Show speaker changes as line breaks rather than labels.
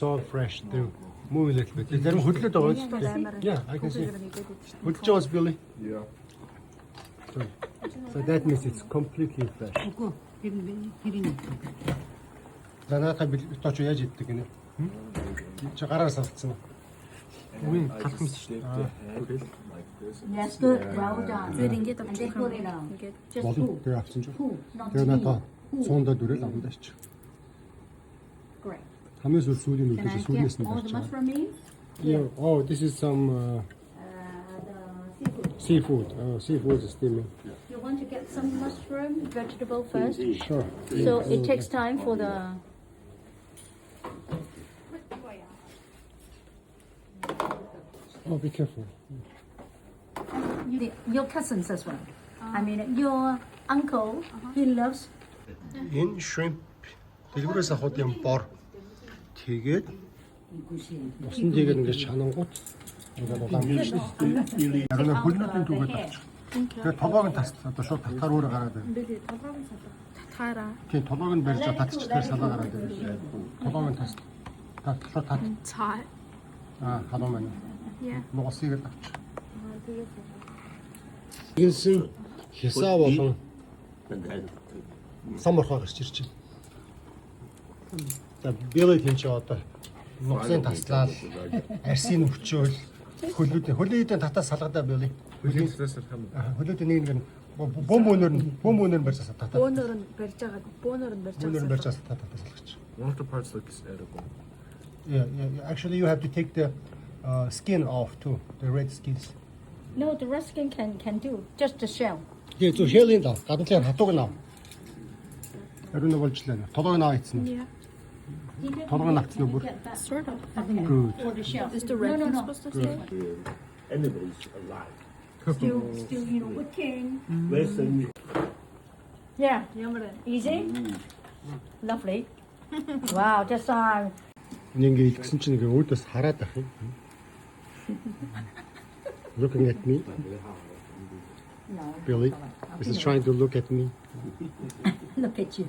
So fresh. They're moving a little bit. They're хөдлөд байгаа шүү дээ. Yeah, I can see. Хөдлөж байгаас Billy.
Yeah.
So that means it's completely fresh. Занаатаа битооч яаж иддэг гинэ? Чи гараар салцсан. Үгүй галах юм шүү дээ.
That's good. Well done.
Зүгээр ингээд
And then put it on.
Ингээд
Болон тэгээ авсан ч.
Two, not
Тэгээ
three.
надаа цуундаа дүрэл авандаа ч.
Great.
Хамгийн сүүлийн
Can I
үлдээс сүүлнээс
get
нь
all the
гарч байгаа.
mushroom in?
Yeah. Oh, this is some
The seafood.
seafood. Seafood is steaming.
You want to get some mushroom vegetable first?
Sure.
So it takes time for the.
Oh, be careful.
Your cousins as well. I mean, your uncle, he loves.
Энэ shrimp дэлгүүрээс авах юм бор. Тэгээд усан тэгээд ингээд шанангууд ингээд улаан биш. Яг нэг хөлнүүдийн түгээд авчих. Тэгээд толгойг нь тас одоо шууд татгаар өөрөө гараад байна.
татаараа
Тийм толгойг нь барьж татчихдээ салаа гараад байна. Толгойг нь тас. Татлаа тат.
цаа.
Халуун байна.
Yeah.
Нугасыг л авчих. Гинсэн хисаа болон самархаа гарч ирж байна. За Билли тэнч одоо нугасын таслал, арсын өвчөөл, хөлөөдөө татаа салгадаа Билли. Хөлөөдөө нэг бөмбөнөр барьж татаа.
Бөөнөр нь барьж байгаа. Бөөнөр нь барьж
Бөмбөнөр барьж
байгаа.
татаа салгаж.
One of the parts looks edible.
Yeah. Actually, you have to take the skin off too, the red skins.
No, the rest can do just the shell.
Тэгээ зөв шэлийн даа. Гаднаа хатууг нь ав. Ариун болжлаа. Толгойг нь авчихсан.
Yeah.
Толгойг нь авчихсан бүр.
Sort of.
Good.
For the shell.
Is the red one
no.
supposed to stay?
Animals alive.
Still, working.
Where's the meat?
Yeah, easy. Lovely. Wow, just
Ингээ илгсэн чинь ингээ өөдөөс хараад ах юм. Looking at me,
no.
Billy. This is trying to look at me.
Look at you.